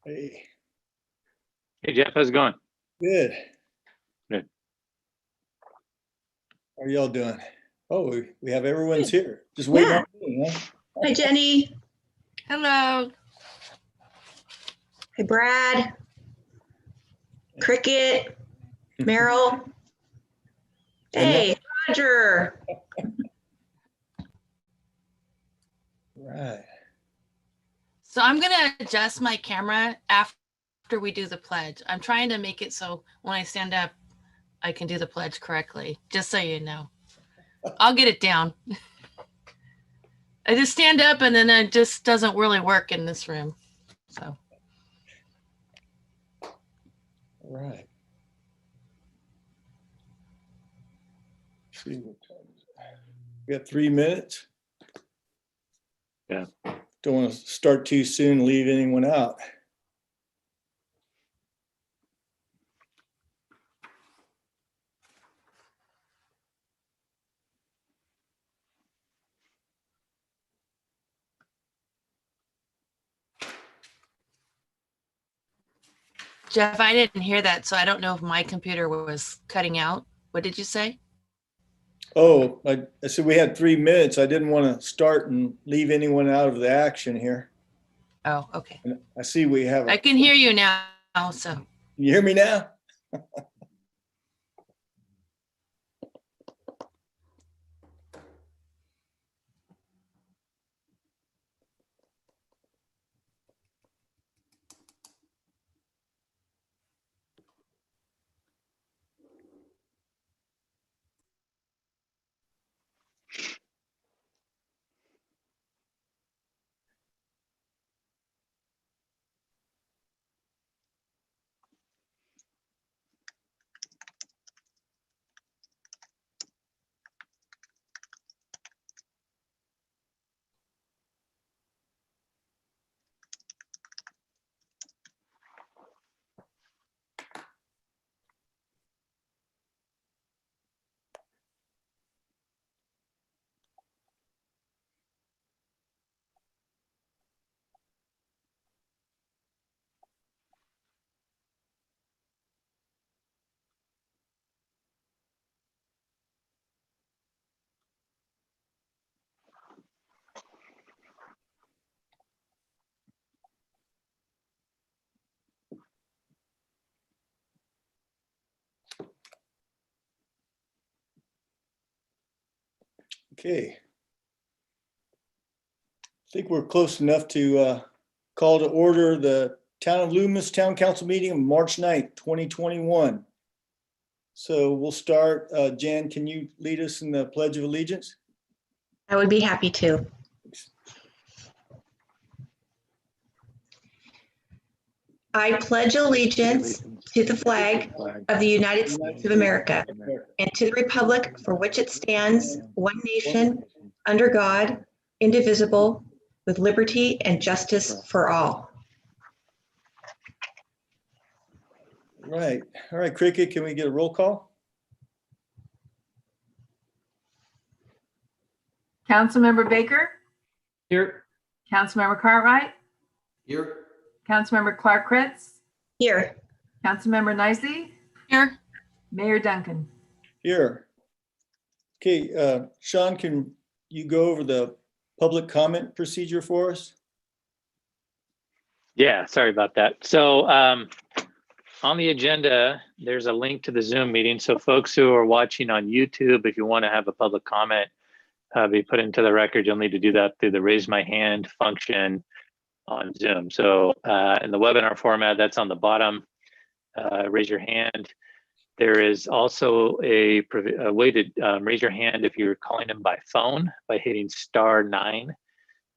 Hey. Hey, Jeff, how's it going? Good. Good. How are y'all doing? Oh, we have everyone's here. Just waiting on me, huh? Hi, Jenny. Hello. Hey, Brad. Cricket. Meryl. Hey, Roger. Right. So I'm going to adjust my camera after we do the pledge. I'm trying to make it so when I stand up, I can do the pledge correctly, just so you know. I'll get it down. I just stand up and then it just doesn't really work in this room. So. All right. Let's see what time is it? We got 3 minutes. Yeah. Don't want to start too soon and leave anyone out. Jeff, I didn't hear that, so I don't know if my computer was cutting out. What did you say? Oh, I said we had 3 minutes. I didn't want to start and leave anyone out of the action here. Oh, okay. And I see we have. I can hear you now, so. Can you hear me now? Okay. I think we're close enough to call to order the Town of Loomis Town Council meeting of March 9th, 2021. So we'll start. Jan, can you lead us in the Pledge of Allegiance? I would be happy to. I pledge allegiance to the flag of the United States of America and to the republic for which it stands, one nation, under God, indivisible, with liberty and justice for all. Right. All right, Cricket, can we get a roll call? Councilmember Baker? Here. Councilmember Cartwright? Here. Councilmember Clark-Kritz? Here. Councilmember Nicely? Here. Mayor Duncan? Here. Okay, Sean, can you go over the public comment procedure for us? Yeah, sorry about that. So on the agenda, there's a link to the Zoom meeting. So folks who are watching on YouTube, if you want to have a public comment be put into the record, you'll need to do that through the raise my hand function on Zoom. So in the webinar format, that's on the bottom, raise your hand. There is also a way to raise your hand if you're calling them by phone by hitting *9.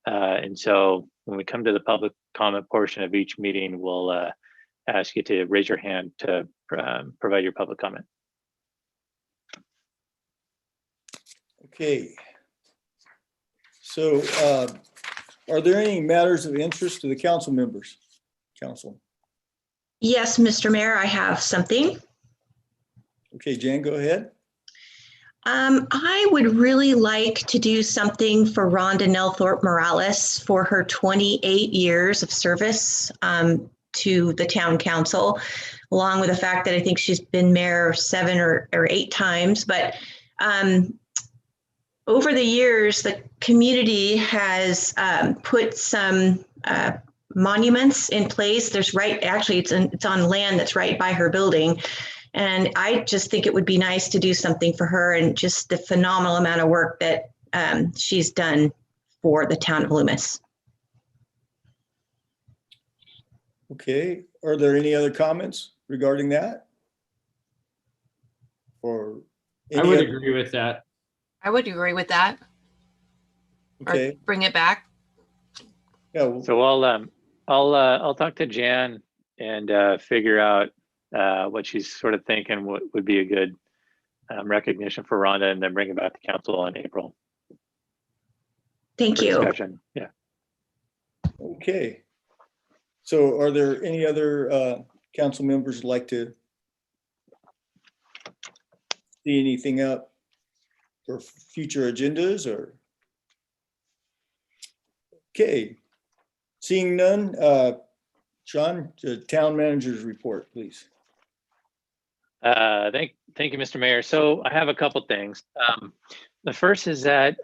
And so when we come to the public comment portion of each meeting, we'll ask you to raise your hand to provide your public comment. Okay. So are there any matters of interest to the council members? Council. Yes, Mr. Mayor, I have something. Okay, Jan, go ahead. I would really like to do something for Rhonda Nelthorpe Morales for her 28 years of service to the town council, along with the fact that I think she's been mayor 7 or 8 times. But over the years, the community has put some monuments in place. There's actually it's on land that's right by her building. And I just think it would be nice to do something for her and just the phenomenal amount of work that she's done for the town of Loomis. Okay, are there any other comments regarding that? Or I any would other- agree with that. I would agree with that. Or Okay, bring it back. yeah, well, So I'll talk to Jan and figure out what she's sort of thinking what would be a good recognition for Rhonda, and then bring it back to council in April Thank for you. discussion. Yeah. okay. So are there any other council members who'd like to see anything up for future agendas or? Okay, seeing none, Sean, the town manager's report, please. Thank you, Mr. Mayor. So I have a couple things. The first is that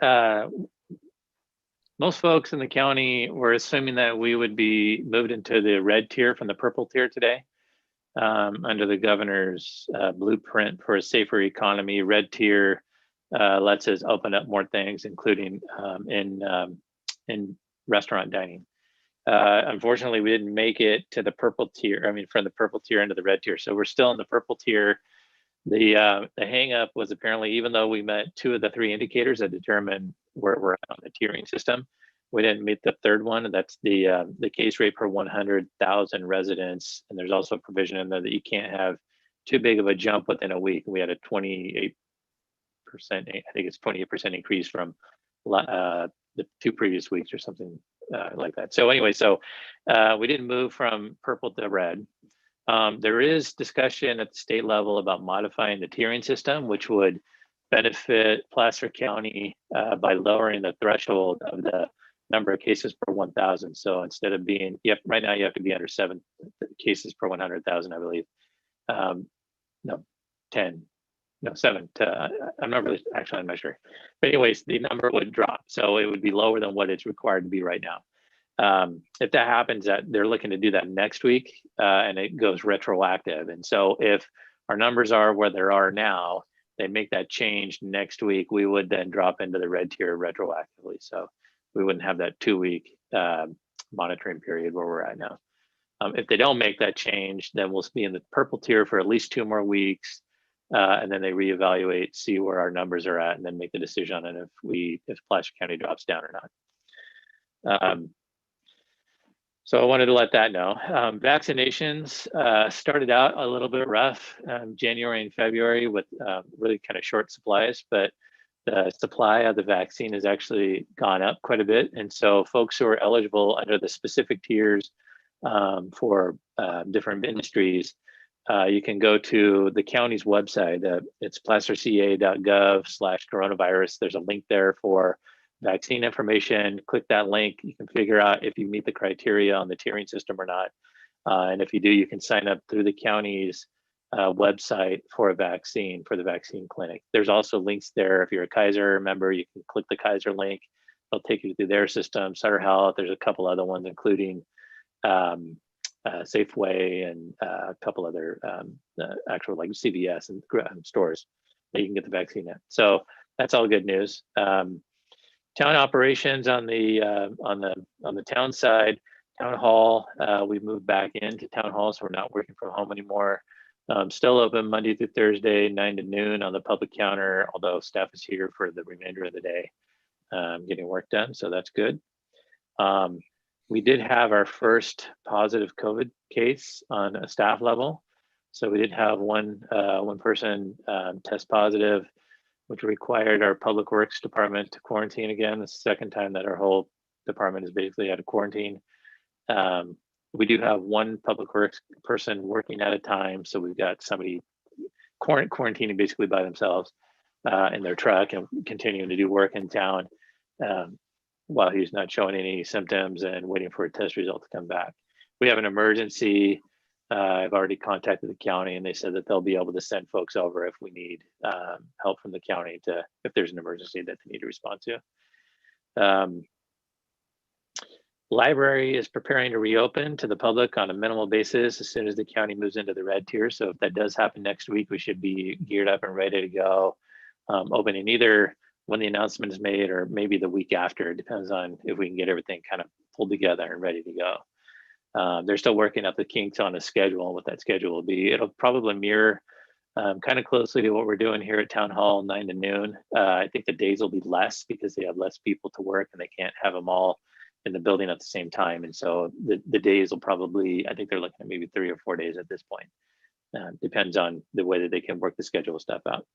most folks in the county were assuming that we would be moved into the red tier from the purple tier today. Under the governor's blueprint for a safer economy, red tier lets us open up more things, including in restaurant dining. Unfortunately, we didn't make it to the purple tier. I mean, from the purple tier into the red tier. So we're still in the purple tier. The hang up was apparently, even though we met 2 of the 3 indicators that determine where we're at on the tiering system, we didn't meet the third one. And that's the case rate per 100,000 residents. And there's also a provision in there that you can't have too big of a jump within a week. We had a 28%, I think it's 28% increase from the 2 previous weeks or something like that. So anyway, we didn't move from purple to red. There is discussion at the state level about modifying the tiering system, which would benefit Placer County by lowering the threshold of the number of cases per 1,000. So instead of being, right now you have to be under 7 cases per 100,000, I believe. No, 10. No, 7 to, I'm not really, actually, I'm not sure. But anyways, the number would drop. So it would be lower than what it's required to be right now. If that happens, that they're looking to do that next week and it goes retroactive. And so if our numbers are where they are now, they make that change next week, we would then drop into the red tier retroactively. So we wouldn't have that 2-week monitoring period where we're at now. If they don't make that change, then we'll be in the purple tier for at least 2 more weeks. And then they reevaluate, see where our numbers are at, and then make the decision on it if Placer County drops down or not. So I wanted to let that know. Vaccinations started out a little bit rough, January and February with really kind of short supplies, but the supply of the vaccine has actually gone up quite a bit. And so folks who are eligible under the specific tiers for different industries, you can go to the county's website. It's placerca.gov/coronavirus. There's a link there for vaccine information. Click that link. You can figure out if you meet the criteria on the tiering system or not. And if you do, you can sign up through the county's website for a vaccine, for the vaccine clinic. There's also links there. If you're a Kaiser member, you can click the Kaiser link. They'll take you through their system, Sutter Health. There's a couple other ones, including Safeway and a couple other actual like CVS and stores that you can get the vaccine at. So that's all good news. Town operations on the town side, town hall, we've moved back into town hall, so we're not working from home anymore. Still open Monday through Thursday, 9 to noon on the public counter, although staff is here for the remainder of the day getting work done, so that's good. We did have our first positive COVID case on a staff level. So we did have one person test positive, which required our public works department to quarantine again. The second time that our whole department is basically out of quarantine. We do have one public works person working at a time. So we've got somebody quarantining basically by themselves in their truck and continuing to do work in town while he's not showing any symptoms and waiting for a test result to come back. we have an emergency, I've already contacted the county and they said that they'll be able to send folks over if we need help from the county if there's an emergency that they need to respond to. Library is preparing to reopen to the public on a minimal basis as soon as the county moves into the red tier. So if that does happen next week, we should be geared up and ready to go, opening either when the announcement is made or maybe the week after. It depends on if we can get everything kind of pulled together and ready to go. They're still working up the kinks on a schedule and what that schedule will be. It'll probably mirror kind of closely to what we're doing here at Town Hall, 9 to noon. I think the days will be less because they have less people to work and they can't have them all in the building at the same time. And so the days will probably, I think they're looking at maybe 3 or 4 days at this point. Depends on the way that they can work the schedule stuff out.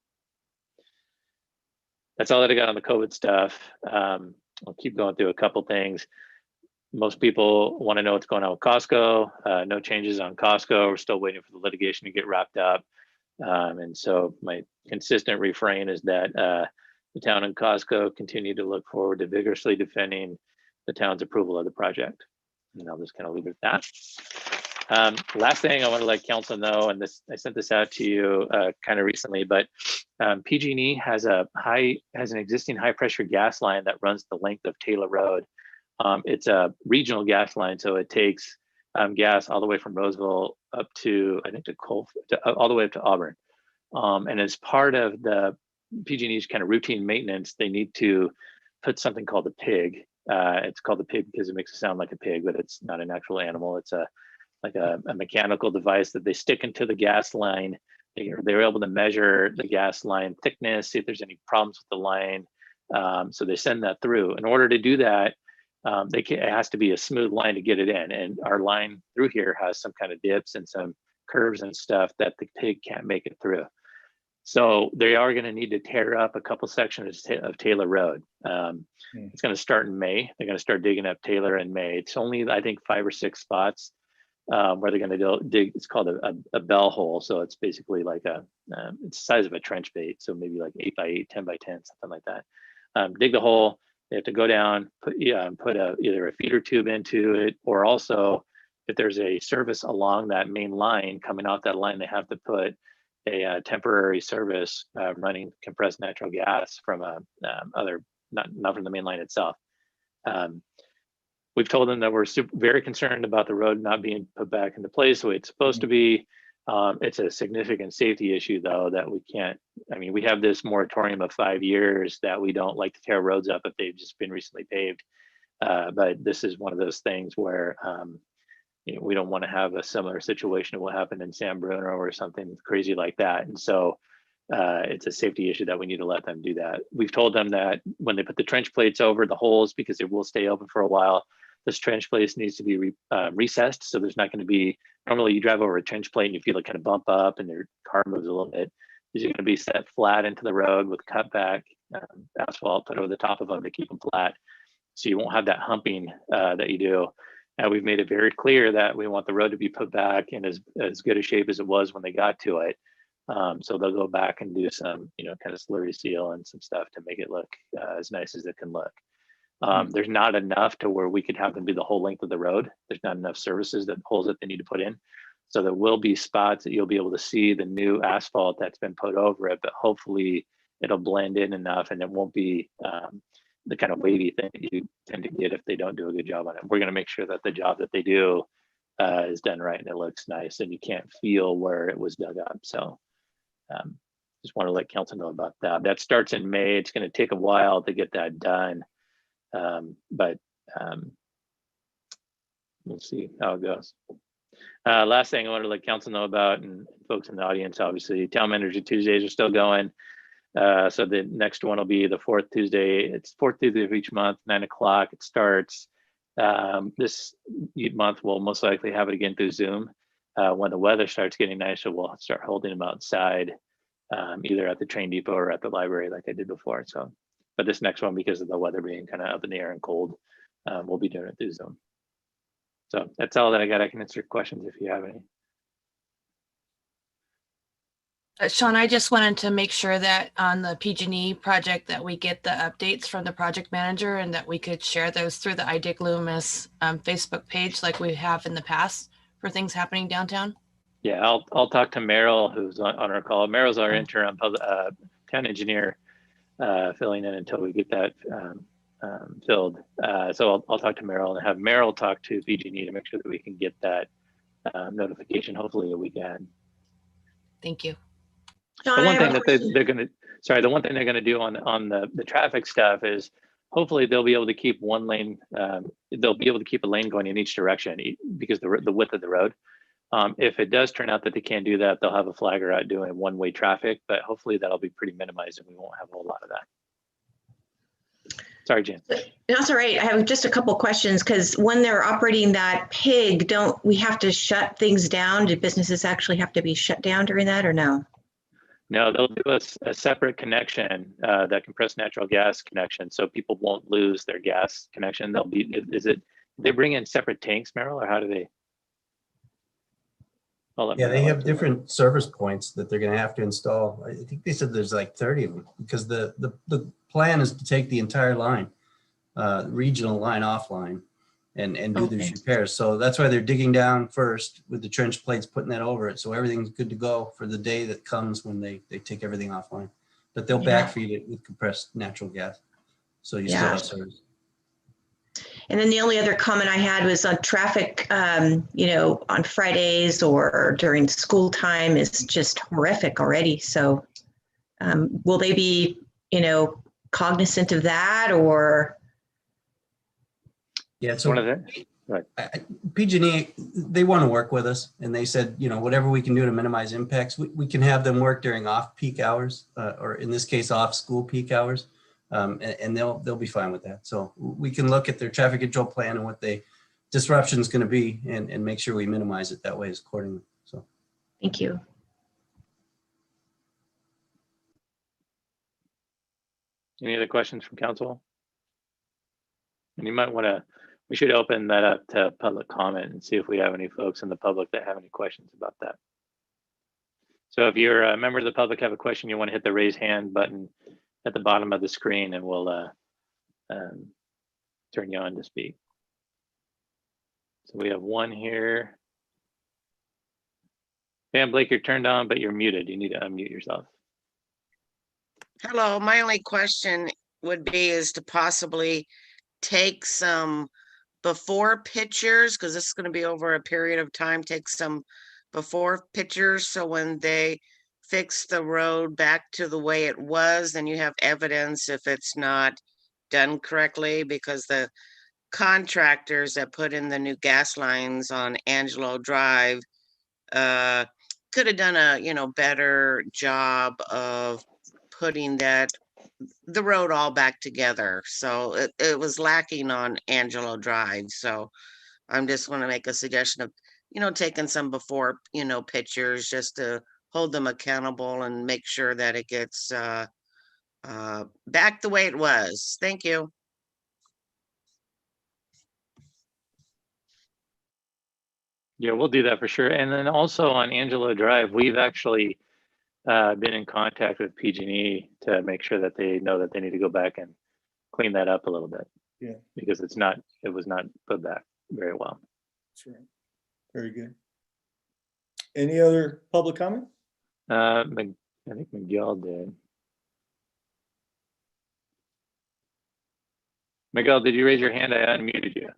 That's all that I got on the COVID stuff. I'll keep going through a couple things. Most people want to know what's going on with Costco. No changes on Costco. We're still waiting for the litigation to get wrapped up. And so my consistent refrain is that the town and Costco continue to look forward to vigorously defending the town's approval of the project. And I'll just kind of leave it at that. Last thing I want to let council know, and this I sent this out to you kind of recently, but PG&E has an existing high pressure gas line that runs the length of Taylor Road. It's a regional gas line, so it takes gas all the way from Roseville up to, I think, all the way up to Auburn. And as part of the PG&E's kind of routine maintenance, they need to put something called a pig. It's called a pig because it makes it sound like a pig, but it's not an actual animal. It's like a mechanical device that they stick into the gas line. They're able to measure the gas line thickness, see if there's any problems with the line. So they send that through. In order to do that, it has to be a smooth line to get it in. And our line through here has some kind of dips and some curves and stuff that the pig can't make it through. So they are going to need to tear up a couple sections of Taylor Road. It's going to start in May. They're going to start digging up Taylor in May. It's only, I think, 5 or 6 spots where they're going to dig. It's called a bell hole. So it's basically like it's the size of a trench bait. So maybe like 8 by 8, 10 by 10, something like that. Dig the hole. They have to go down, put either a feeder tube into it, or also if there's a service along that main line coming off that line, they have to put a temporary service running compressed natural gas from not from the main line itself. We've told them that we're very concerned about the road not being put back into place the way it's supposed to be. It's a significant safety issue, though, that we can't. I mean, we have this moratorium of 5 years that we don't like to tear roads up if they've just been recently paved. But this is one of those things where we don't want to have a similar situation to what happened in San Bruno or something crazy like that. And so it's a safety issue that we need to let them do that. We've told them that when they put the trench plates over the holes, because it will stay open for a while, this trench plate needs to be recessed. So there's not going to be, normally you drive over a trench plate and you feel it kind of bump up and your car moves a little bit. These are going to be set flat into the road with cutback asphalt put over the top of them to keep them flat. So you won't have that humping that you do. And we've made it very clear that we want the road to be put back in as good a shape as it was when they got to it. So they'll go back and do some, kind of slurry seal and some stuff to make it look as nice as it can look. There's not enough to where we could have them do the whole length of the road. There's not enough services holes that they need to put in. So there will be spots that you'll be able to see the new asphalt that's been put over it, but hopefully it'll blend in enough and it won't be the kind of wavy thing that you tend to get if they don't do a good job on it. We're going to make sure that the job that they do is done right and it looks nice and you can't feel where it was dug up. So just want to let council know about that. That starts in May. It's going to take a while to get that done. But we'll see how it goes. Last thing I wanted to let council know about, and folks in the audience, obviously, Town Manager Tuesdays are still going. So the next one will be the 4th Tuesday. It's 4th Tuesday of each month, 9 o'clock. It starts. This month we'll most likely have it again through Zoom. When the weather starts getting nicer, we'll start holding them outside, either at the train depot or at the library like I did before. So, but this next one, because of the weather being kind of up in the air and cold, we'll be doing it through Zoom. So that's all that I got. I can answer questions if you have any. Sean, I just wanted to make sure that on the PG&E project that we get the updates from the project manager and that we could share those through the iDig Loomis Facebook page like we have in the past for things happening downtown. Yeah, I'll talk to Meryl, who's on our call. Meryl's our interim town engineer, filling in until we get that filled. So I'll talk to Meryl and have Meryl talk to PG&E to make sure that we can get that notification hopefully a week ahead. Thank you. John, The one I have thing a that question. they're going to, sorry, the one thing they're going to do on the traffic stuff is hopefully they'll be able to keep one lane, they'll be able to keep a lane going in each direction because the width of the road. If it does turn out that they can't do that, they'll have a flagger out doing one-way traffic, but hopefully that'll be pretty minimized and we won't have a whole lot of that. Sorry, Jen. That's all right. I have just a couple questions because when they're operating that pig, don't we have to shut things down? Do businesses actually have to be shut down during that or no? No, they'll do a separate connection, that compressed natural gas connection, so people won't lose their gas connection. They'll be, they bring in separate tanks, Meryl, or how do they? Yeah, they have different service points that they're going to have to install. I think they said there's like 30 of them because the plan is to take the entire line, regional line offline and do these repairs. So that's why they're digging down first with the trench plates, putting that over it. So everything's good to go for the day that comes when they take everything offline. But they'll backfeed it with compressed natural gas. So you still have service. And then the only other comment I had was on traffic, on Fridays or during school time is just horrific already. So will they be, cognizant of that or? Yeah, so one of them. Right. PG&E, they want to work with us, and they said, whatever we can do to minimize impacts, we can have them work during off-peak hours, or in this case, off-school peak hours, and they'll be fine with that. So we can look at their traffic control plan and what the disruption is going to be, and make sure we minimize it that way accordingly. So, thank you. Any other questions from council? And you might want to, we should open that up to public comment and see if we have any folks in the public that have any questions about that. So if you're a member of the public, have a question, you want to hit the raise hand button at the bottom of the screen and we'll turn you on to speak. So we have one here. Van Blake, you're turned on, but you're muted. You need to unmute yourself. Hello, my only question would be is to possibly take some before pictures, because this is going to be over a period of time, take some before pictures so when they fix the road back to the way it was, then you have evidence if it's not done correctly, because the contractors that put in the new gas lines on Angelo Drive could have done a better job of putting the road all back together. So it was lacking on Angelo Drive. So I'm just want to make a suggestion of, taking some before, pictures just to hold them accountable and make sure that it gets back the way it was. Thank you. Yeah, we'll do that for sure. And then also on Angelo Drive, we've actually been in contact with PG&E to make sure that they know that they need to go back and clean that up a little bit. Yeah. Because it was not put back very well. That's right. Very good. Any other public comment? I think Miguel did. Miguel, did you raise your hand? I unmuted you.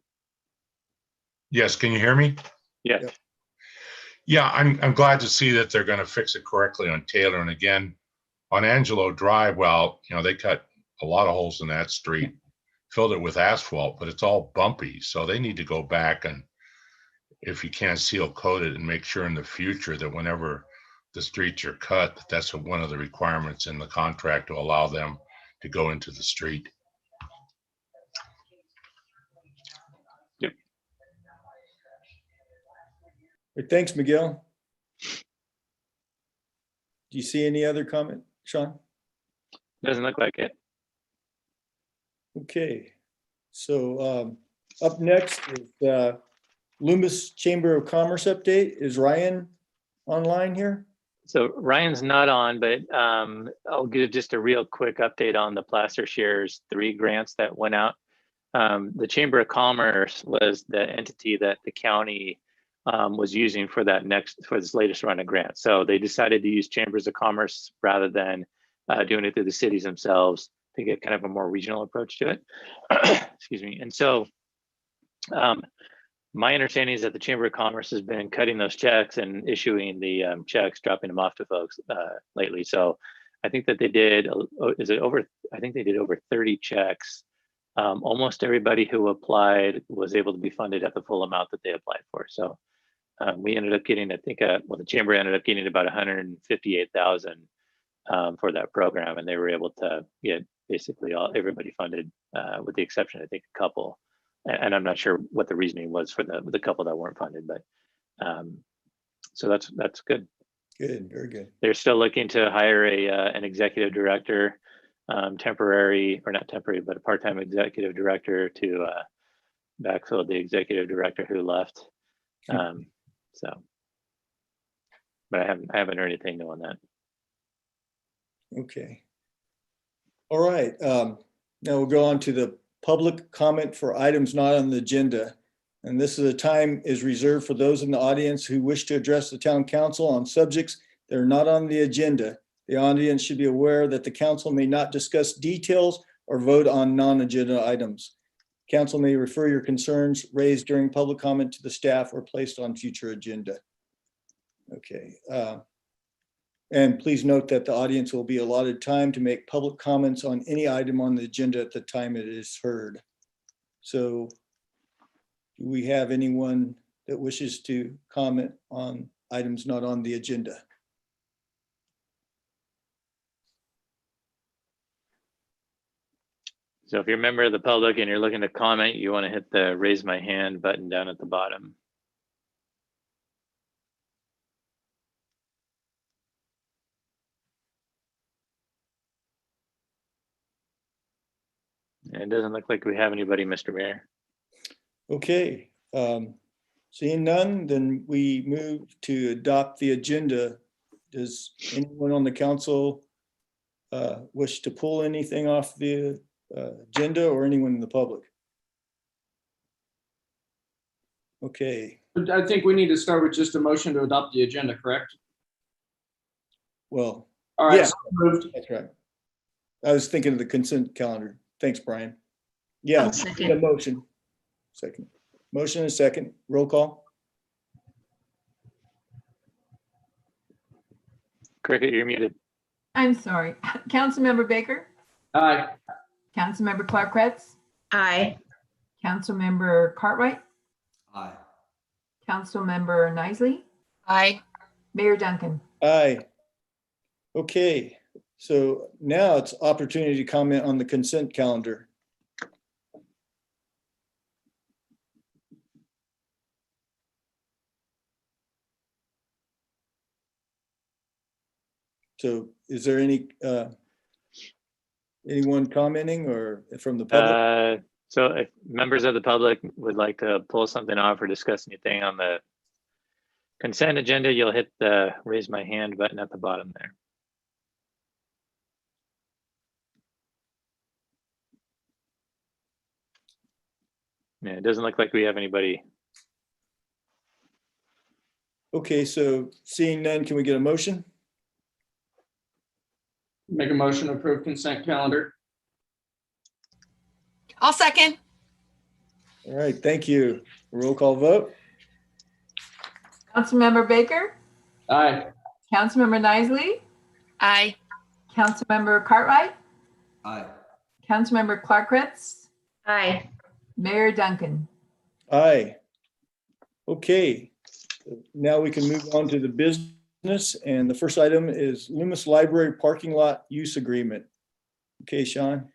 Yes, can you hear me? Yes. Yep. Yeah, I'm glad to see that they're going to fix it correctly on Taylor. And again, on Angelo Drive, well, they cut a lot of holes in that street, filled it with asphalt, but it's all bumpy. So they need to go back and, if you can, seal coat it and make sure in the future that whenever the streets are cut, that's one of the requirements in the contract to allow them to go into the street. Yep. Thanks, Miguel. Do you see any other comment, Sean? Doesn't look like it. Okay, so up next is Loomis Chamber of Commerce update. Is Ryan online here? So Ryan's not on, but I'll give just a real quick update on the Placer Shares 3 grants that went out. The Chamber of Commerce was the entity that the county was using for this latest run of grants. So they decided to use Chambers of Commerce rather than doing it through the cities themselves to get kind of a more regional approach to it. Excuse me. And so my understanding is that the Chamber of Commerce has been cutting those checks and issuing the checks, dropping them off to folks lately. So I think that they did, I think they did over 30 checks. Almost everybody who applied was able to be funded at the full amount that they applied for. So we ended up getting, I think, the Chamber ended up getting about 158,000 for that program. And they were able to get basically everybody funded with the exception, I think, a couple. And I'm not sure what the reasoning was for the couple that weren't funded, but so that's good. Good, very good. They're still looking to hire an executive director, temporary or not temporary, but a part-time executive director to backfill the executive director who left. So, but I haven't heard anything new on that. Okay. All right. Now we'll go on to the public comment for items not on the agenda. And this is a time is reserved for those in the audience who wish to address the town council on subjects that are not on the agenda. The audience should be aware that the council may not discuss details or vote on non-agenda items. Council may refer your concerns raised during public comment to the staff or placed on future agenda. Okay. And please note that the audience will be allotted time to make public comments on any item on the agenda at the time it is heard. So do we have anyone that wishes to comment on items not on the agenda? So if you're a member of the public and you're looking to comment, you want to hit the raise my hand button down at the bottom. It doesn't look like we have anybody, Mr. Mayor. Okay, seeing none, then we move to adopt the agenda. Does anyone on the council wish to pull anything off the agenda, or anyone in the public? Okay, I think we need to start with just a motion to adopt the agenda, correct? well, All right, Yeah. so moved. that's right. I was thinking of the consent calendar. Thanks, Brian. Yeah, I'll second. need a motion. Second. Motion and second. Roll call. Cricket, you're muted. I'm sorry. Councilmember Baker, Aye. Councilmember Clark Kretz, Aye. Councilmember Cartwright, Aye. Councilmember Nisley, Aye. Mayor Duncan. Aye. Okay, so now it's opportunity to comment on the consent calendar. So is there anyone commenting or from the public? So if members of the public would like to pull something off or discuss anything on the consent agenda, you'll hit the raise my hand button at the bottom there. Yeah, it doesn't look like we have anybody. Okay, so seeing none, can we get a motion? Make a motion to approve consent calendar. I'll second. All right, thank you. Roll call vote. Councilmember Baker, Aye. Councilmember Nisley, Aye. Councilmember Cartwright, Aye. Councilmember Clark Kretz, Aye. Mayor Duncan. Aye. Okay, now we can move on to the business, and the first item is Loomis Library Parking Lot Use Agreement. Okay, Sean.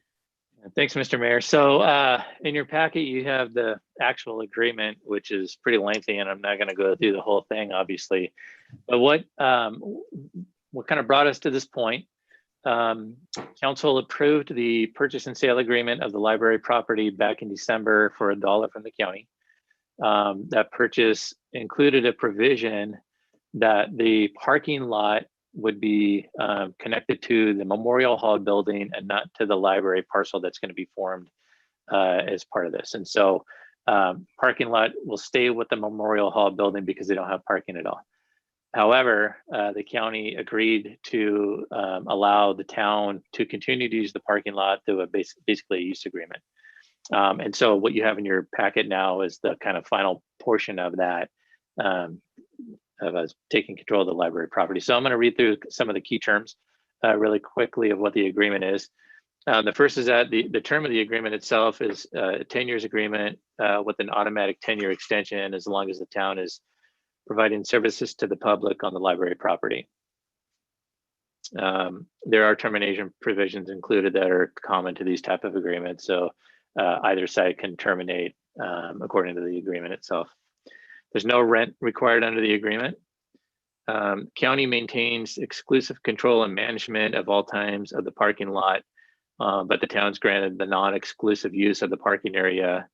Thanks, Mr. Mayor. So in your packet, you have the actual agreement, which is pretty lengthy, and I'm not going to go through the whole thing, obviously. But what kind of brought us to this point, council approved the purchase and sale agreement of the library property back in December for $1 from the county. That purchase included a provision that the parking lot would be connected to the Memorial Hall building and not to the library parcel that's going to be formed as part of this. And so parking lot will stay with the Memorial Hall building because they don't have parking at all. However, the county agreed to allow the town to continue to use the parking lot through a basically a use agreement. And so what you have in your packet now is the kind of final portion of that, of us taking control of the library property. So I'm going to read through some of the key terms really quickly of what the agreement is. The first is that the term of the agreement itself is a 10 years agreement with an automatic 10-year extension as long as the town is providing services to the public on the library property. There are termination provisions included that are common to these type of agreements. So either side can terminate according to the agreement itself. There's no rent required under the agreement. County maintains exclusive control and management of all times of the parking lot, but the town's granted the non-exclusive use of the parking area,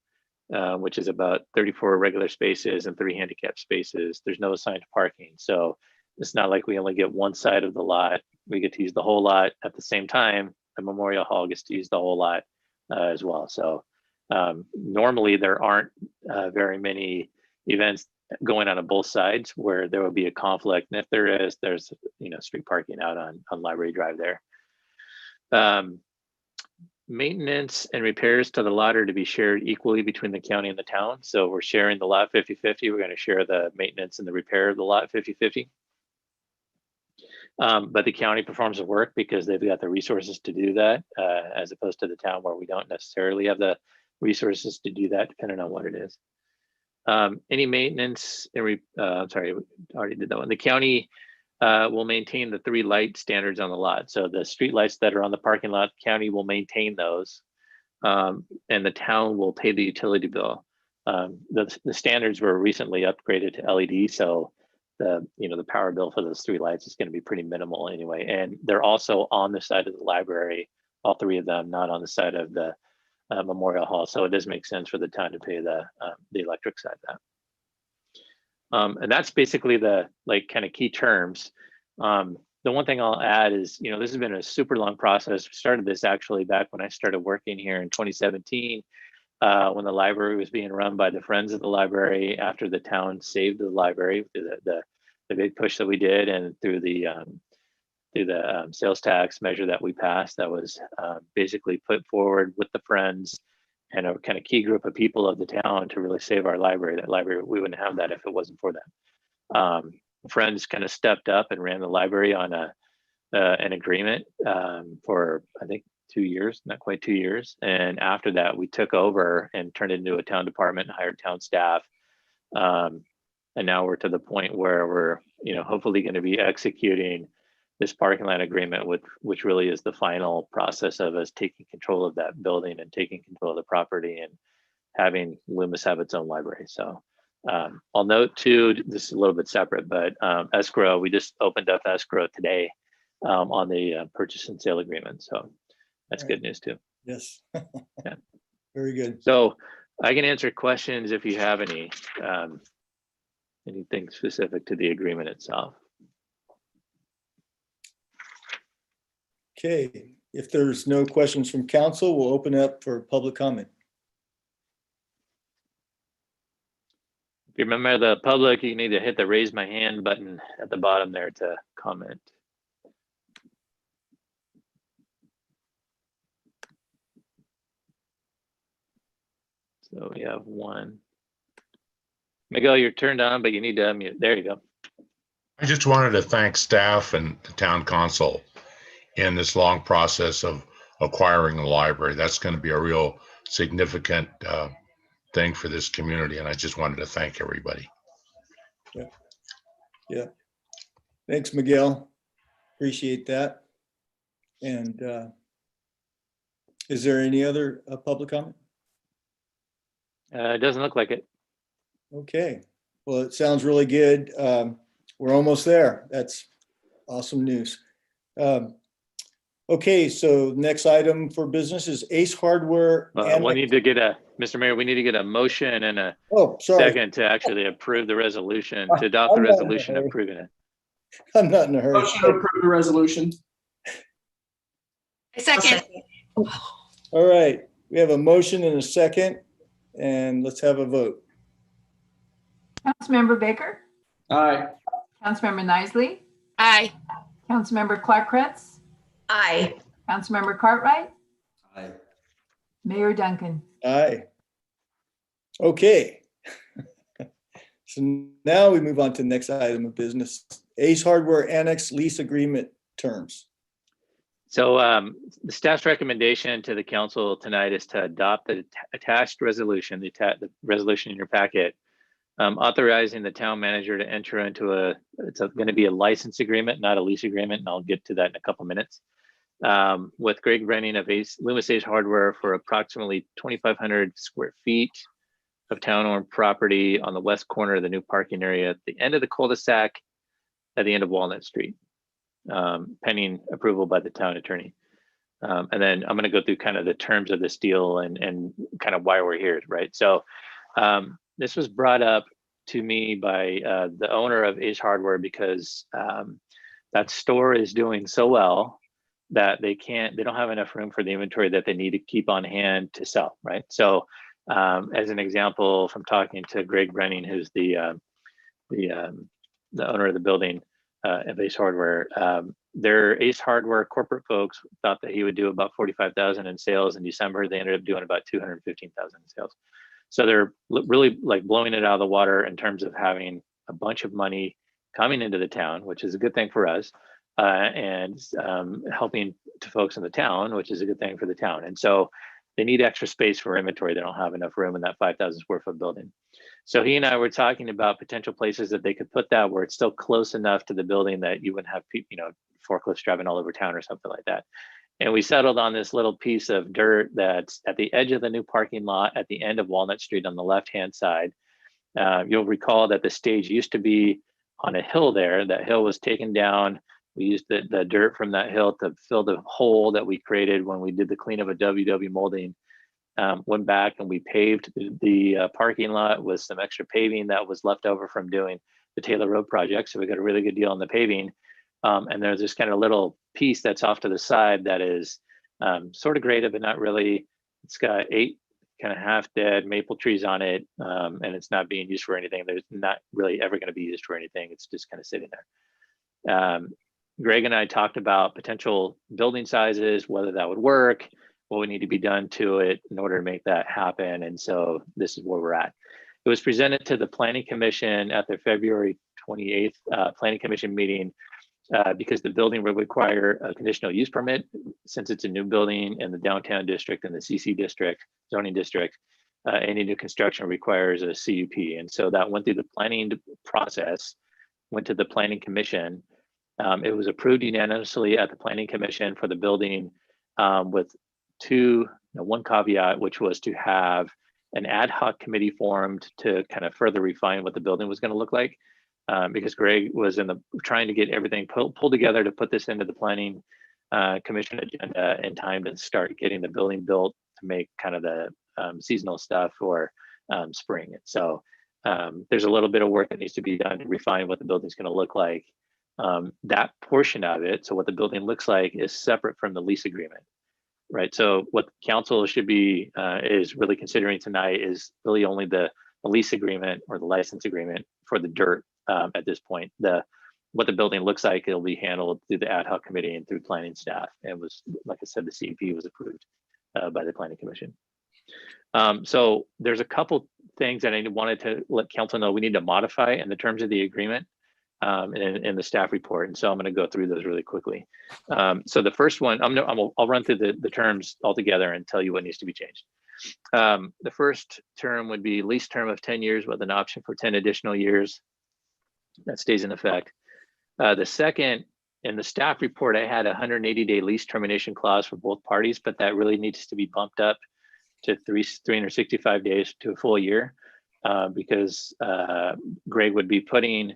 which is about 34 regular spaces and 3 handicap spaces. There's no assigned parking. So it's not like we only get one side of the lot. We get to use the whole lot at the same time. The Memorial Hall gets to use the whole lot as well. So normally there aren't very many events going on both sides where there will be a conflict. And if there is, there's street parking out on Library Drive there. Maintenance and repairs to the lot are to be shared equally between the county and the town. So we're sharing the lot 50-50. We're going to share the maintenance and the repair of the lot 50-50. But the county performs the work because they've got the resources to do that, as opposed to the town where we don't necessarily have the resources to do that, depending on what it is. Any maintenance, sorry, we already did that one. The county will maintain the 3 light standards on the lot. So the street lights that are on the parking lot, county will maintain those, and the town will pay the utility bill. The standards were recently upgraded to LED, so the power bill for those 3 lights is going to be pretty minimal anyway. And they're also on the side of the library, all 3 of them, not on the side of the Memorial Hall. So it does make sense for the town to pay the electric side of that. And that's basically the kind of key terms. The one thing I'll add is, this has been a super long process. We started this actually back when I started working here in 2017, when the library was being run by the Friends of the Library after the town saved the library through the big push that we did, and through the sales tax measure that we passed that was basically put forward with the Friends and a kind of key group of people of the town to really save our library. That library, we wouldn't have that if it wasn't for them. Friends kind of stepped up and ran the library on an agreement for, I think, 2 years, not quite 2 years. And after that, we took over and turned it into a town department and hired town staff. And now we're to the point where we're, hopefully going to be executing this parking lot agreement, which really is the final process of us taking control of that building and taking control of the property and having Loomis have its own library. So I'll note too, this is a little bit separate, but escrow, we just opened up escrow today on the purchase and sale agreement. So that's good news too. Yes. Yeah. Very good. So I can answer questions if you have any, anything specific to the agreement itself. Okay, if there's no questions from council, we'll open up for public comment. If you remember the public, you need to hit the raise my hand button at the bottom there to comment. So we have one. Miguel, you're turned on, but you need to unmute. There you go. I just wanted to thank staff and the town council in this long process of acquiring the library. That's going to be a real significant thing for this community, and I just wanted to thank everybody. Yeah. Thanks, Miguel. Appreciate that. And is there any other public comment? It doesn't look like it. Okay. Well, it sounds really good. We're almost there. That's awesome news. Okay, so next item for business is Ace Hardware. We need to get Mr. Mayor, we need to get a motion and a second to actually approve the resolution, to adopt the resolution approving it. I'm not in a hurry. Motion to approve the resolution. A second. All right, we have a motion and a second, and let's have a vote. Councilmember Baker, Aye. Councilmember Nisley, Aye. Councilmember Clark-Kretz, Aye. Councilmember Cartwright, Aye. Mayor Duncan. Aye. Okay. So now we move on to the next item of business, Ace Hardware Annex Lease Agreement Terms. So the staff's recommendation to the council tonight is to adopt the attached resolution, the resolution in your packet, authorizing the town manager to enter into it's going to be a license agreement, not a lease agreement, and I'll get to that in a couple minutes, with Greg Brenning of Loomis Ace Hardware for approximately 2,500 square feet of town-owned property on the west corner of the new parking area at the end of the cul-de-sac at the end of Walnut Street, pending approval by the town attorney. And then I'm going to go through kind of the terms of this deal and kind of why we're here, right? So this was brought up to me by the owner of Ace Hardware because that store is doing so well that they don't have enough room for the inventory that they need to keep on hand to sell, right? So as an example, from talking to Greg Brenning, who's the owner of the building of Ace Hardware, their Ace Hardware corporate folks thought that he would do about 45,000 in sales in December. They ended up doing about 215,000 in sales. So they're really like blowing it out of the water in terms of having a bunch of money coming into the town, which is a good thing for us, and helping to folks in the town, which is a good thing for the town. And so they need extra space for inventory. They don't have enough room in that 5,000 square foot building. So he and I were talking about potential places that they could put that where it's still close enough to the building that you wouldn't have forklifts driving all over town or something like that. And we settled on this little piece of dirt that's at the edge of the new parking lot at the end of Walnut Street on the left-hand side. You'll recall that the stage used to be on a hill there. That hill was taken down. We used the dirt from that hill to fill the hole that we created when we did the clean of a WW molding. Went back and we paved the parking lot with some extra paving that was left over from doing the Taylor Road project. So we got a really good deal on the paving. And there's this kind of little piece that's off to the side that is sort of graded, but not really. It's got 8 kind of half dead maple trees on it, and it's not being used for anything. There's not really ever going to be used for anything. It's just kind of sitting there. Greg and I talked about potential building sizes, whether that would work, what would need to be done to it in order to make that happen. And so this is where we're at. It was presented to the Planning Commission at their February 28th Planning Commission meeting because the building would require a conditional use permit since it's a new building in the downtown district and the CC district, zoning district. Any new construction requires a CUP. And so that went through the planning process, went to the Planning Commission. It was approved unanimously at the Planning Commission for the building with one caveat, which was to have an ad hoc committee formed to kind of further refine what the building was going to look like. Because Greg was trying to get everything pulled together to put this into the Planning Commission agenda in time to start getting the building built to make kind of the seasonal stuff for spring. So there's a little bit of work that needs to be done to refine what the building's going to look like. That portion of it, so what the building looks like, is separate from the lease agreement, right? So what the council should be is really considering tonight is really only the lease agreement or the license agreement for the dirt at this point. What the building looks like, it'll be handled through the ad hoc committee and through planning staff. And was, like I said, the CUP was approved by the Planning Commission. So there's a couple things that I wanted to let council know we need to modify in the terms of the agreement in the staff report. And so I'm going to go through those really quickly. So the first one, I'll run through the terms altogether and tell you what needs to be changed. The first term would be lease term of 10 years with an option for 10 additional years. That stays in effect. The second, in the staff report, I had a 180-day lease termination clause for both parties, but that really needs to be bumped up to 365 days to a full year because Greg would be putting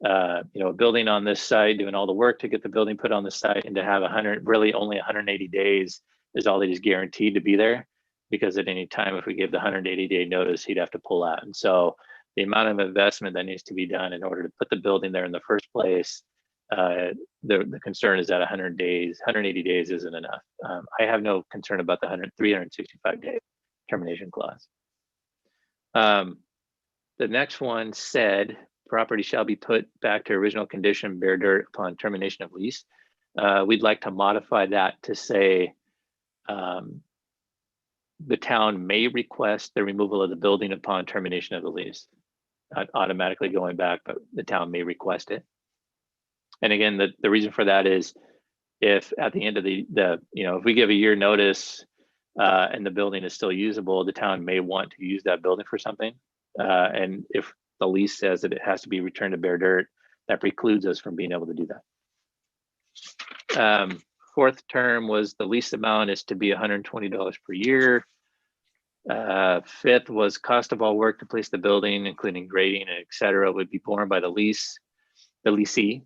a building on this site, doing all the work to get the building put on the site, and to have really only 180 days is all that he's guaranteed to be there, because at any time, if we give the 180-day notice, he'd have to pull out. And so the amount of investment that needs to be done in order to put the building there in the first place the concern is that 180 days isn't enough. I have no concern about the 365-day termination clause. The next one said, property shall be put back to original condition, bare dirt upon termination of lease. We'd like to modify that to say the town may request the removal of the building upon termination of the lease. Not automatically going back, but the town may request it. And again, the reason for that is if at the end of if we give a year notice and the building is still usable, the town may want to use that building for something. And if the lease says that it has to be returned to bare dirt, that precludes us from being able to do that. Fourth term was the lease amount is to be $120 per year. Fifth was cost of all work to place the building, including grading, et cetera, would be borne by the leasee.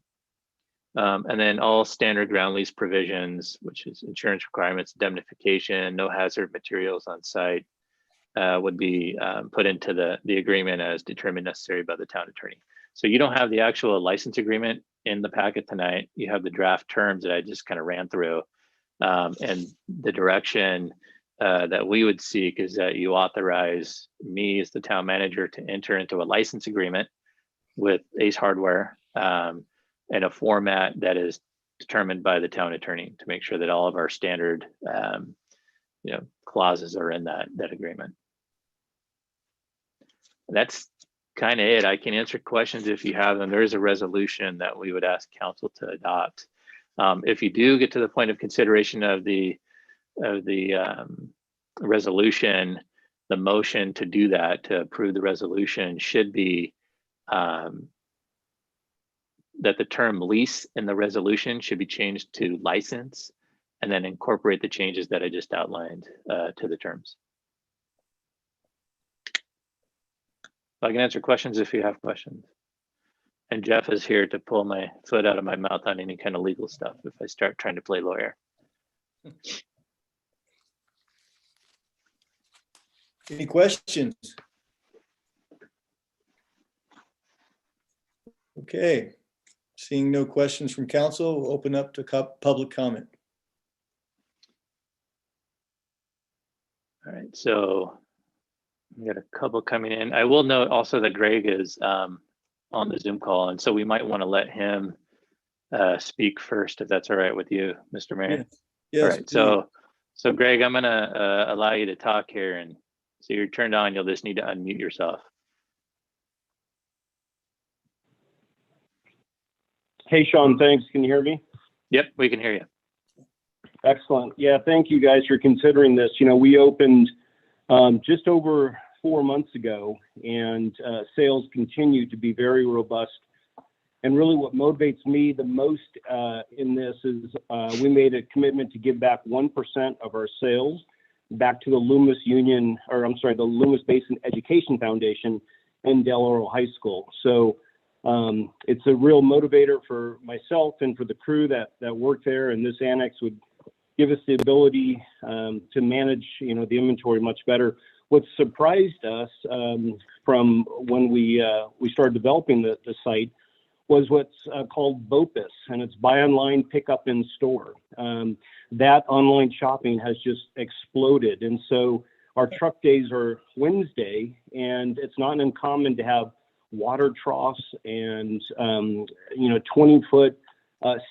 And then all standard ground lease provisions, which is insurance requirements, indemnification, no hazard materials on site, would be put into the agreement as determined necessary by the town attorney. So you don't have the actual license agreement in the packet tonight. You have the draft terms that I just kind of ran through. And the direction that we would seek is that you authorize me as the town manager to enter into a license agreement with Ace Hardware in a format that is determined by the town attorney to make sure that all of our standard clauses are in that agreement. And that's kind of it. I can answer questions if you have them. There is a resolution that we would ask council to adopt. If you do get to the point of consideration of the resolution, the motion to do that, to approve the resolution, should be that the term lease in the resolution should be changed to license, and then incorporate the changes that I just outlined to the terms. I can answer questions if you have questions. And Jeff is here to pull my foot out of my mouth on any kind of legal stuff if I start trying to play lawyer. Any questions? Okay, seeing no questions from council, we'll open up to public comment. All right, so we got a couple coming in. I will note also that Greg is on the Zoom call, and so we might want to let him speak first, if that's all right with you, Mr. Mayor. Yes. All right, so Greg, I'm gonna allow you to talk here, and so you're turned on. You'll just need to unmute yourself. Hey, Sean, thanks. Can you hear me? Yep, we can hear you. Excellent. Yeah, thank you guys for considering this. You know, we opened just over 4 months ago, and sales continue to be very robust. And really what motivates me the most in this is we made a commitment to give back 1% of our sales back to the Loomis the Loomis Basin Education Foundation in Del Oro High School. So it's a real motivator for myself and for the crew that work there, and this annex would give us the ability to manage, the inventory much better. What surprised us from when we started developing the site was what's called BOPIS, and it's buy online, pick up in store. That online shopping has just exploded, and so our truck days are Wednesday, and it's not uncommon to have water troughs and 20-foot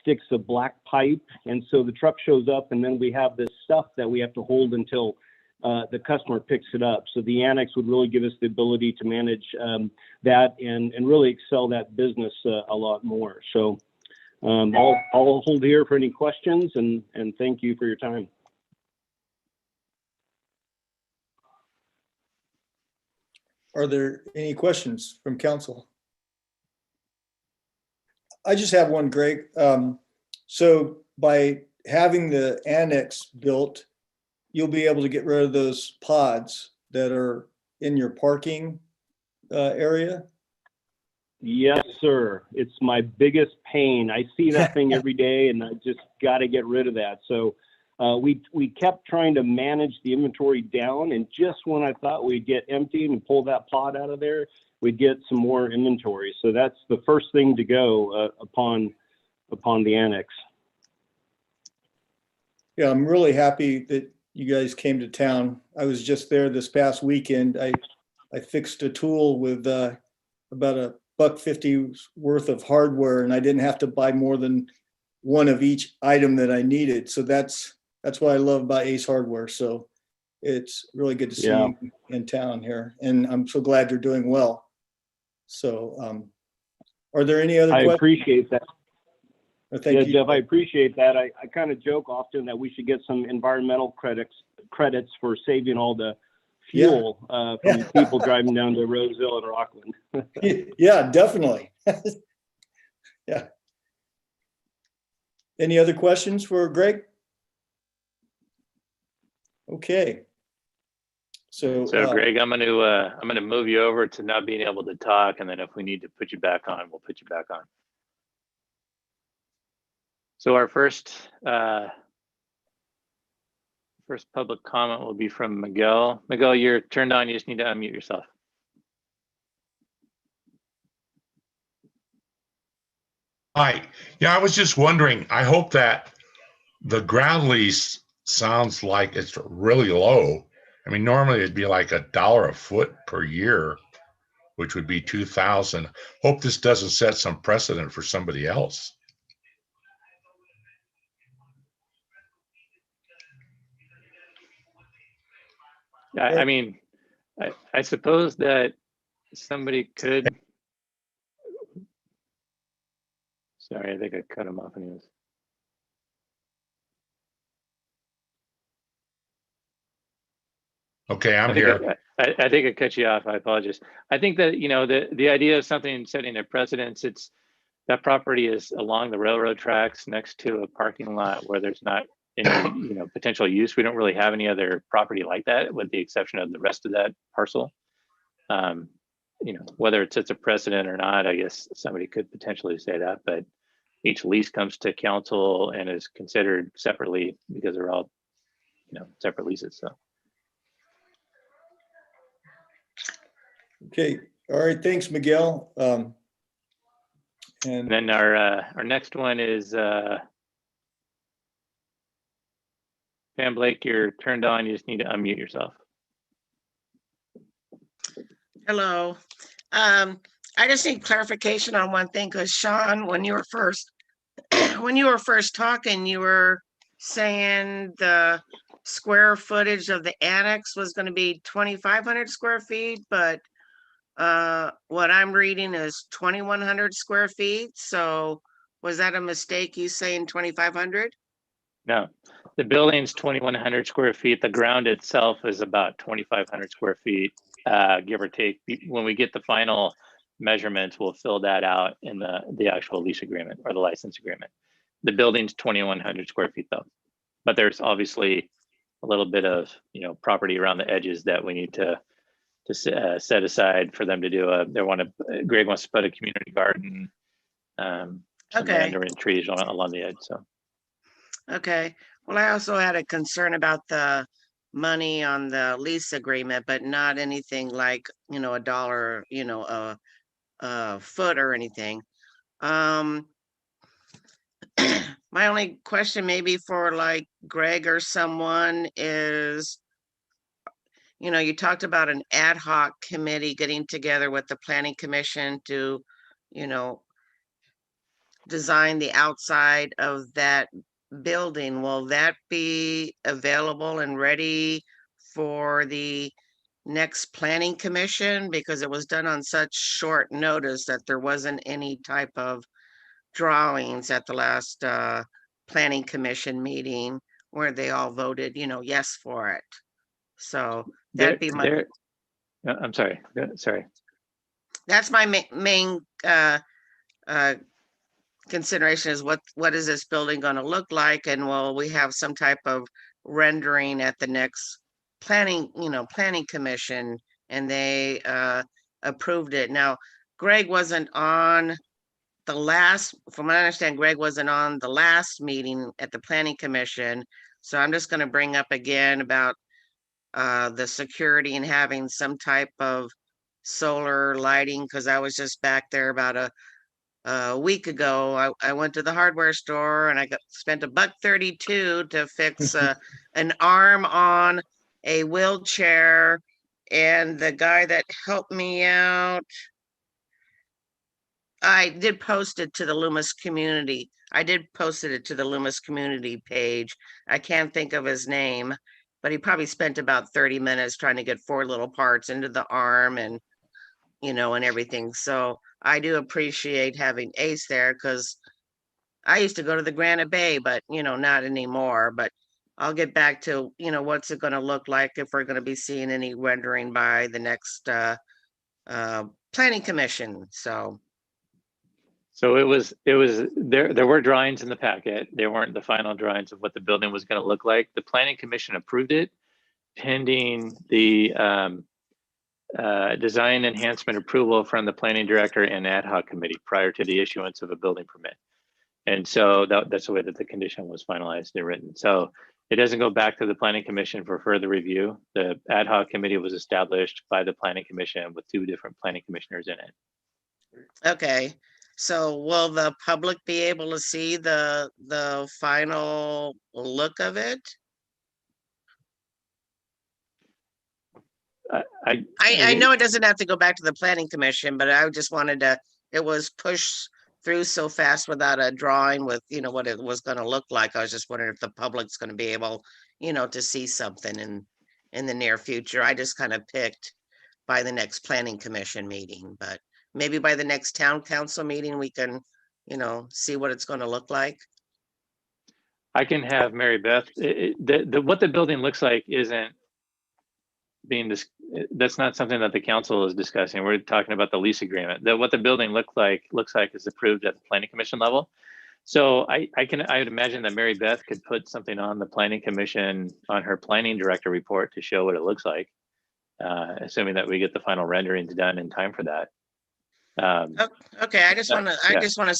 sticks of black pipe. And so the truck shows up, and then we have this stuff that we have to hold until the customer picks it up. So the annex would really give us the ability to manage that and really excel that business a lot more. So I'll hold here for any questions, and thank you for your time. Are there any questions from council? I just have one, Greg. So by having the annex built, you'll be able to get rid of those pods that are in your parking area? Yes, sir. It's my biggest pain. I see that thing every day, and I just got to get rid of that. So we kept trying to manage the inventory down, and just when I thought we'd get empty and pull that pod out of there, we'd get some more inventory. So that's the first thing to go upon upon the annex. Yeah, I'm really happy that you guys came to town. I was just there this past weekend. I fixed a tool with about $1.50 worth of hardware, and I didn't have to buy more than one of each item that I needed. So that's what I love about Ace Hardware. So it's really good to see Yeah. you in town here, and I'm so glad you're doing well. So, are there any other I questions? appreciate that. Thank Yeah, you. Jeff, I appreciate that. I kind of joke often that we should get some environmental credits for saving all the fuel from people driving down to Roseville and Rockland. Yeah, definitely. Yeah. Any other questions for Greg? Okay. So, Greg, I'm gonna move you over to not being able to talk, and then if we need to put you back on, we'll put you back on. So our first public comment will be from Miguel. Miguel, you're turned on. You just need to unmute yourself. Hi. Yeah, I was just wondering, I hope that the ground lease sounds like it's really low. I mean, normally it'd be like $1 a foot per year, which would be 2,000. Hope this doesn't set some precedent for somebody else. I mean, I suppose that somebody could. Sorry, I think I cut him off anyways. Okay, I'm here. I think I cut you off. I apologize. I think that, you know, the idea of something setting a precedence, it's that property is along the railroad tracks next to a parking lot where there's not any, you know, potential use. We don't really have any other property like that, with the exception of the rest of that parcel. You know, whether it sets a precedent or not, I guess somebody could potentially say that, but each lease comes to council and is considered separately because they're all, you know, separate leases. So. okay. All right. Thanks, Miguel. And then our next one is Pam Blake, you're turned on. You just need to unmute yourself. Hello. I just need clarification on one thing, because Sean, when you were first talking, you were saying the square footage of the annex was going to be 2,500 square feet, but what I'm reading is 2,100 square feet. So was that a mistake, you saying 2,500? No, the building's 2,100 square feet. The ground itself is about 2,500 square feet, give or take. When we get the final measurements, we'll fill that out in the actual lease agreement or the license agreement. The building's 2,100 square feet though, but there's obviously a little bit of, you know, property around the edges that we need to set aside for them to do Greg wants to put a community garden, some Okay. mandarin trees along the edge. So. Okay. Well, I also had a concern about the money on the lease agreement, but not anything like, you know, $1, you know, a foot or anything. My only question maybe for like Greg or someone is, you know, you talked about an ad hoc committee getting together with the planning commission to, you know, design the outside of that building. Will that be available and ready for the next planning commission? Because it was done on such short notice that there wasn't any type of drawings at the last planning commission meeting where they all voted, you know, yes for it. So that'd be my. I'm sorry. Sorry. That's my main consideration is what is this building going to look like, and will we have some type of rendering at the next planning commission, and they approved it. Now, Greg wasn't on the last, from what I understand, Greg wasn't on the last meeting at the planning commission, so I'm just going to bring up again about the security and having some type of solar lighting, because I was just back there about a week ago, I went to the hardware store and I spent $1.32 to fix an arm on a wheelchair. And the guy that helped me out, I did post it to the Loomis community. I did posted it to the Loomis community page. I can't think of his name, but he probably spent about 30 minutes trying to get 4 little parts into the arm and, and everything. So I do appreciate having Ace there because I used to go to the Granite Bay, but, not anymore. But I'll get back to, what's it going to look like if we're going to be seeing any rendering by the next planning commission. So it was there were drawings in the packet. They weren't the final drawings of what the building was going to look like. The planning commission approved it pending the design enhancement approval from the planning director and ad hoc committee prior to the issuance of a building permit. And so that's the way that the condition was finalized and written. So it doesn't go back to the planning commission for further review. The ad hoc committee was established by the planning commission with 2 different planning commissioners in it. Okay. So will the public be able to see the final look of it? I know it doesn't have to go back to the planning commission, but I just wanted to, it was pushed through so fast without a drawing with, what it was going to look like. I was just wondering if the public's going to be able, to see something in the near future. I just kind of picked by the next planning commission meeting, but maybe by the next town council meeting, we can, see what it's going to look like. I can have Mary Beth. What the building looks like isn't being this. That's not something that the council is discussing. We're talking about the lease agreement. What the building looks like is approved at the planning commission level. So I would imagine that Mary Beth could put something on the planning commission on her planning director report to show what it looks like, assuming that we get the final renderings done in time for that. Okay, I just want to, yeah.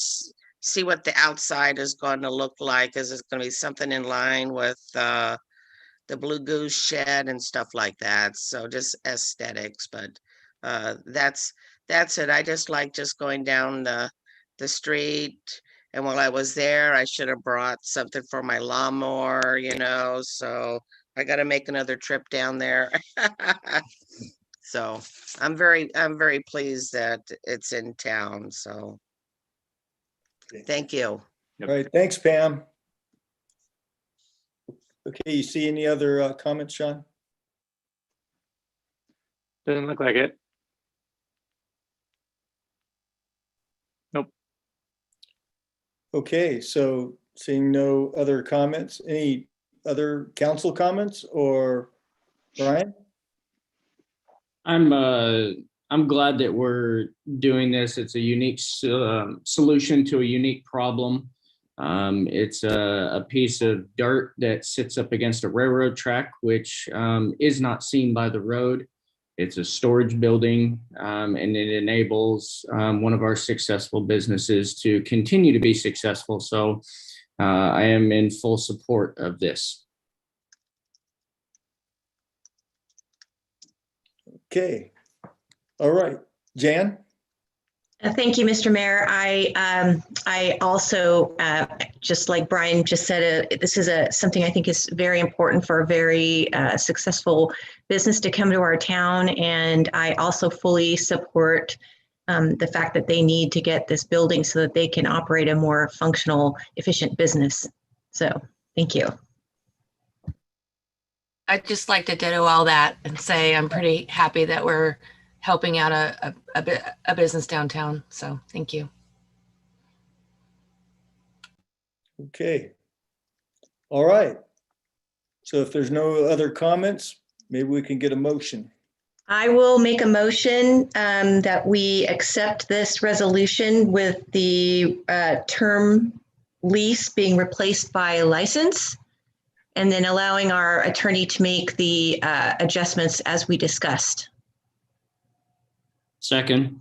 See what the outside is going to look like. Is it going to be something in line with the Blue Goose shed and stuff like that? So just aesthetics, but that's it. I just like just going down the street. And while I was there, I should have brought something for my lawnmower, so I got to make another trip down there. So I'm very pleased that it's in town. So thank you. All right, thanks, Pam. Okay, you see any other comments, Sean? Doesn't look like it. Nope. Okay, so seeing no other comments, any other council comments or Brian? I'm glad that we're doing this. It's a unique solution to a unique problem. It's a piece of dirt that sits up against a railroad track, which is not seen by the road. It's a storage building, and it enables one of our successful businesses to continue to be successful. So I am in full support of this. Okay, all right, Jan? Thank you, Mr. Mayor. I also, just like Brian just said, this is something I think is very important for a very successful business to come to our town. And I also fully support the fact that they need to get this building so that they can operate a more functional, efficient business. So thank you. I'd just like to ditto all that and say I'm pretty happy that we're helping out a business downtown. So thank you. Okay. All right. So if there's no other comments, maybe we can get a motion. I will make a motion that we accept this resolution with the term lease being replaced by license, and then allowing our attorney to make the adjustments as we discussed. Second.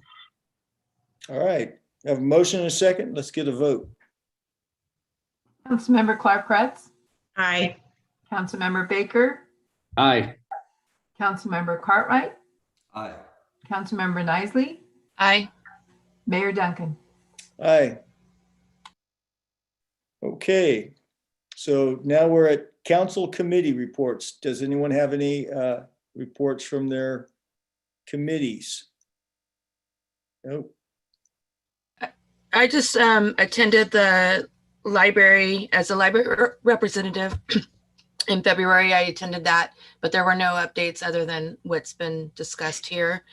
All right, I have a motion and a second. Let's get a vote. Councilmember Clark-Kretz, Aye. Councilmember Baker, Aye. Councilmember Cartwright, Aye. Councilmember Nisley, Aye. Mayor Duncan. Aye. Okay, so now we're at council committee reports. Does anyone have any reports from their committees? Nope. I just attended the library as a library representative in February. I attended that, but there were no updates other than what's been discussed here.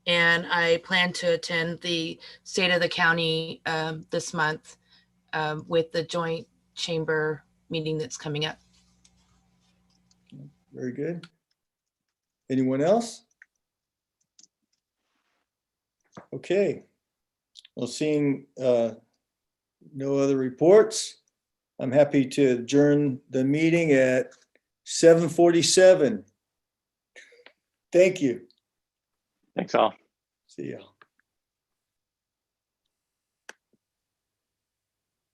And I plan to attend the State of the County this month with the joint chamber meeting that's coming up. Very good. Anyone else? Okay. Well, seeing no other reports, I'm happy to adjourn the meeting at 7:47. Thank you. Thanks all. See ya.